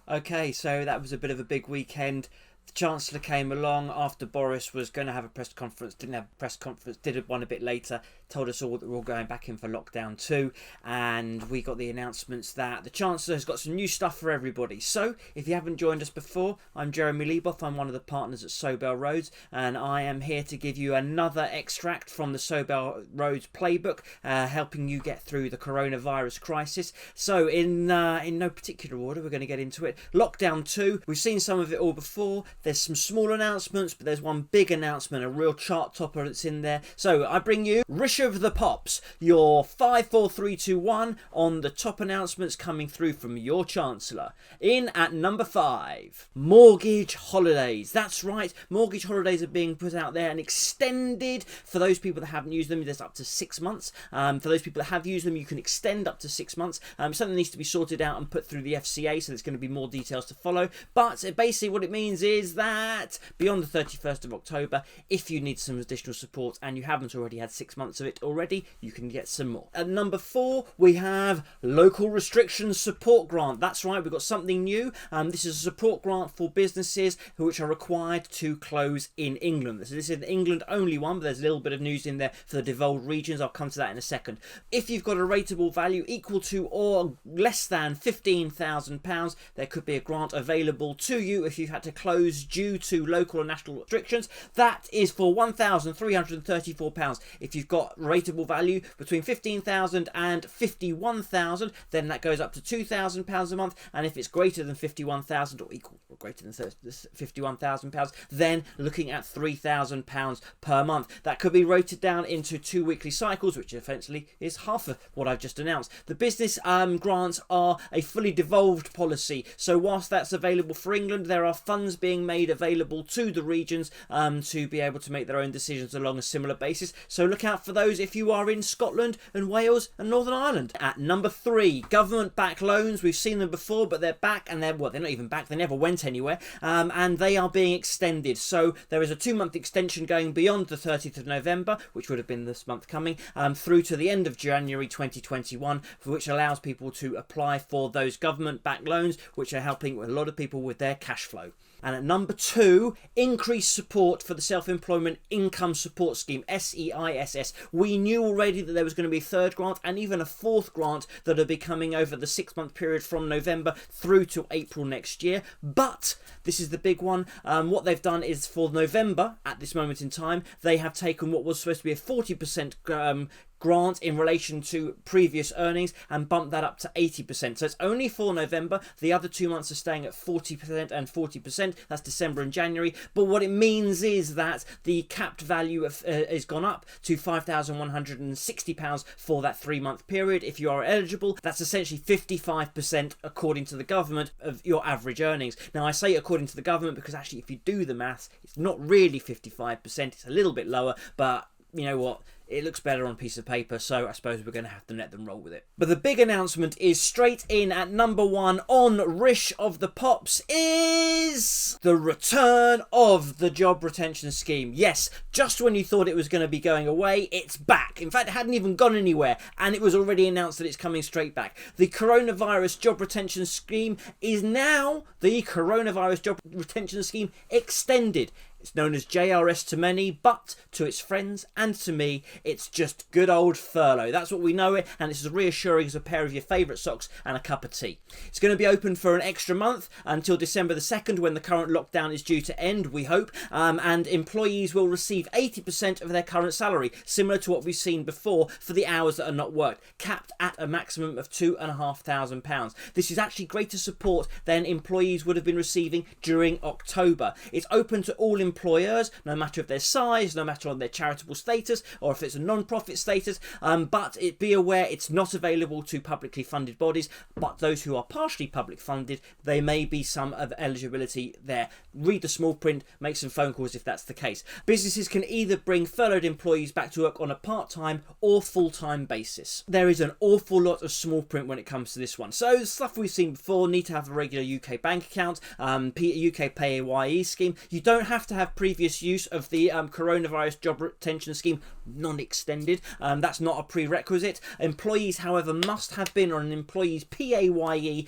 Okay, so that was a bit of a big weekend. The Chancellor came along after Boris was going to have a press conference, didn't have a press conference, did one a bit later, told us all that we're all going back in for lockdown 2, and we got the announcements that the Chancellor has got some new stuff for everybody. So, if you haven't joined us before, I'm Jeremy Leboff, I'm one of the partners at Sobel Roads, and I am here to give you another extract from the Sobel Roads playbook, helping you get through the coronavirus crisis. So, in no particular order, we're going to get into it. Lockdown 2, we've seen some of it all before. There's some small announcements, but there's one big announcement, a real chart topper that's in there. So I bring you Rishi of the Pops, your 5, 4, 3, 2, 1 on the top announcements coming through from your Chancellor. In at number 5, mortgage holidays. That's right, mortgage holidays are being put out there and extended for those people that haven't used them. There's up to 6 months. For those people that have used them, you can extend up to 6 months. Something needs to be sorted out and put through the FCA, so there's going to be more details to follow. But basically what it means is that beyond the 31st of October, if you need some additional support and you haven't already had 6 months of it already, you can get some more. At number 4, we have local restrictions support grant. That's right, we've got something new. This is a support grant for businesses which are required to close in England. This is an England only one, but there's a little bit of news in there for the devolved regions. I'll come to that in a second. If you've got a rateable value equal to or less than £15,000, there could be a grant available to you if you've had to close due to local or national restrictions. That is for £1,334. If you've got rateable value between £15,000 and £51,000, then that goes up to £2,000 a month, and if it's greater than £51,000 or equal or greater than £51,000, then looking at £3,000 per month. That could be rotated down into 2 weekly cycles, which essentially is half of what I've just announced. The business grants are a fully devolved policy, so whilst that's available for England, there are funds being made available to the regions to be able to make their own decisions along a similar basis. So look out for those if you are in Scotland and Wales and Northern Ireland. At number 3, government-backed loans. We've seen them before, but they're back, and they're not even back. They never went anywhere, and they are being extended. So there is a 2-month extension going beyond the 30th of November, which would have been this month coming, through to the end of January 2021, which allows people to apply for those government-backed loans, which are helping a lot of people with their cash flow. And at number 2, increased support for the Self-Employment Income Support Scheme, SEISS. We knew already that there was going to be a 3rd grant and even a 4th grant that will be coming over the 6-month period from November through to April next year. But this is the big one. What they've done is for November, at this moment in time, they have taken what was supposed to be a 40% grant in relation to previous earnings and bump that up to 80%. So it's only for November. The other 2 months are staying at 40% and 40%. That's December and January. But what it means is that the capped value is gone up to £5,160 for that 3-month period. If you are eligible, that's essentially 55% according to the government of your average earnings. Now I say according to the government because actually if you do the maths, it's not really 55%. It's a little bit lower, but you know what? It looks better on a piece of paper, so I suppose we're going to have to let them roll with it. But the big announcement is straight in at number 1 on Rish of the Pops is the return of the job retention scheme. Yes, just when you thought it was going to be going away, it's back. In fact, it hadn't even gone anywhere, and it was already announced that it's coming straight back. The coronavirus job retention scheme is now the coronavirus job retention scheme extended. It's known as JRS to many, but to its friends and to me, it's just good old furlough. That's what we know it, and it's as reassuring as a pair of your favourite socks and a cup of tea. It's going to be open for an extra month until December the 2nd, when the current lockdown is due to end, we hope, and employees will receive 80% of their current salary, similar to what we've seen before for the hours that are not worked, capped at a maximum of £2,500. This is actually greater support than employees would have been receiving during October. It's open to all employers, no matter of their size, no matter on their charitable status, or if it's a non-profit status, but be aware it's not available to publicly funded bodies, but those who are partially public funded, there may be some of eligibility there. Read the small print, make some phone calls if that's the case. Businesses can either bring furloughed employees back to work on a part-time or full-time basis. There is an awful lot of small print when it comes to this one. So stuff we've seen before: need to have a regular UK bank account, UK PAYE scheme. You don't have to have previous use of the coronavirus job retention scheme. None non-extended. That's not a prerequisite. Employees, however, must have been on an employee's PAYE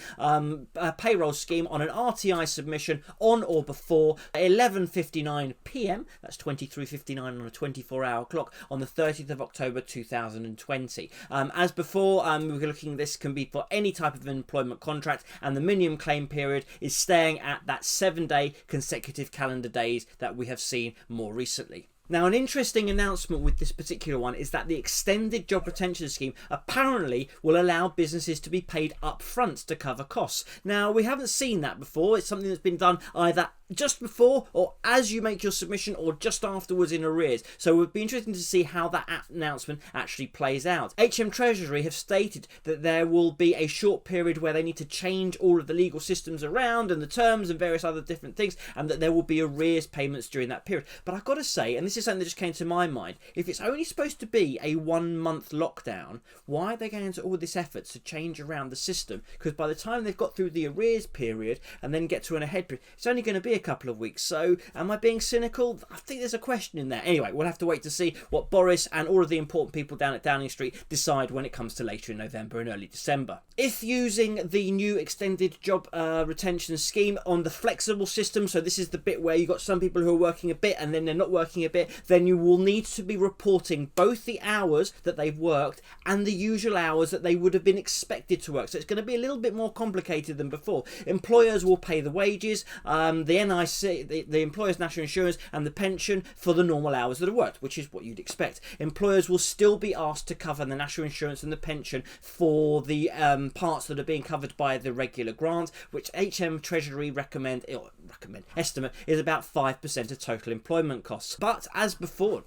payroll scheme on an RTI submission on or before 11:59 p.m. That's 23:59 on a 24-hour clock on the 30th of October 2020. As before, we're looking, this can be for any type of employment contract, and the minimum claim period is staying at that 7-day consecutive calendar days that we have seen more recently. Now, an interesting announcement with this particular one is that the extended job retention scheme apparently will allow businesses to be paid up front to cover costs. Now, we haven't seen that before. It's something that's been done either just before or as you make your submission or just afterwards in arrears. So it would be interesting to see how that announcement actually plays out. HM Treasury have stated that there will be a short period where they need to change all of the legal systems around and the terms and various other different things, and that there will be arrears payments during that period. But I've got to say, and this is something that just came to my mind, if it's only supposed to be a 1-month lockdown, why are they going into all this effort to change around the system? Because by the time they've got through the arrears period and then get to an ahead period, it's only going to be a couple of weeks. So am I being cynical? I think there's a question in there. Anyway, we'll have to wait to see what Boris and all of the important people down at Downing Street decide when it comes to later in November and early December. If using the new extended job retention scheme on the flexible system, so this is the bit where you've got some people who are working a bit and then they're not working a bit, then you will need to be reporting both the hours that they've worked and the usual hours that they would have been expected to work. So it's going to be a little bit more complicated than before. Employers will pay the wages, the NIC, the employer's national insurance and the pension for the normal hours that are worked, which is what you'd expect. Employers will still be asked to cover the national insurance and the pension for the parts that are being covered by the regular grant, which HM Treasury estimate is about 5% of total employment costs. But as before,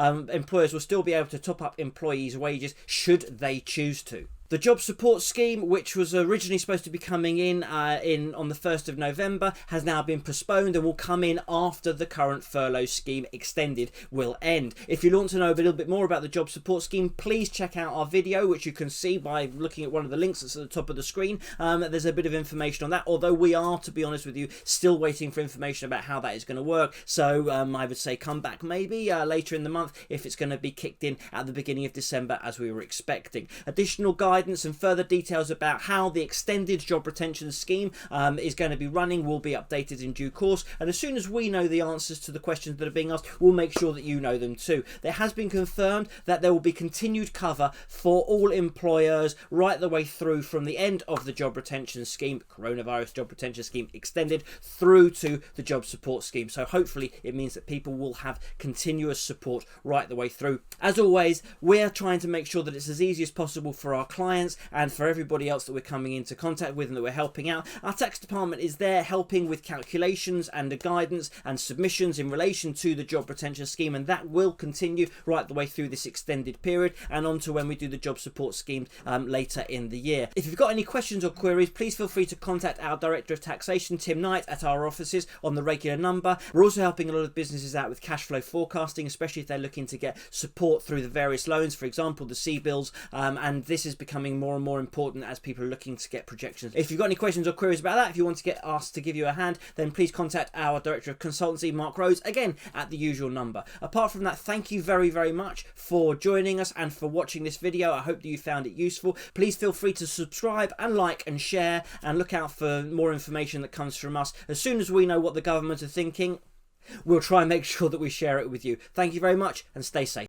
employers will still be able to top up employees' wages should they choose to. The job support scheme, which was originally supposed to be coming in on the 1st of November, has now been postponed and will come in after the current furlough scheme extended will end. If you want to know a little bit more about the job support scheme, please check out our video, which you can see by looking at one of the links that's at the top of the screen. There's a bit of information on that, although we are, to be honest with you, still waiting for information about how that is going to work. So I would say come back maybe later in the month if it's going to be kicked in at the beginning of December as we were expecting. Additional guidance and further details about how the extended job retention scheme is going to be running will be updated in due course, and as soon as we know the answers to the questions that are being asked, we'll make sure that you know them too. There has been confirmed that there will be continued cover for all employers right the way through from the end of the job retention scheme, coronavirus job retention scheme extended, through to the job support scheme. So hopefully it means that people will have continuous support right the way through. As always, we're trying to make sure that it's as easy as possible for our clients and for everybody else that we're coming into contact with and that we're helping out. Our tax department is there helping with calculations and the guidance and submissions in relation to the job retention scheme, and that will continue right the way through this extended period and on to when we do the job support scheme later in the year. If you've got any questions or queries, please feel free to contact our Director of Taxation, Tim Knight, at our offices on the regular number. We're also helping a lot of businesses out with cash flow forecasting, especially if they're looking to get support through the various loans, for example the C-bills, and this is becoming more and more important as people are looking to get projections. If you've got any questions or queries about that, if you want to get asked to give you a hand, then please contact our Director of Consultancy, Mark Rhodes, again at the usual number. Apart from that, thank you very, very much for joining us and for watching this video. I hope that you found it useful. Please feel free to subscribe and like and share, and look out for more information that comes from us. As soon as we know what the government are thinking, we'll try and make sure that we share it with you. Thank you very much and stay safe.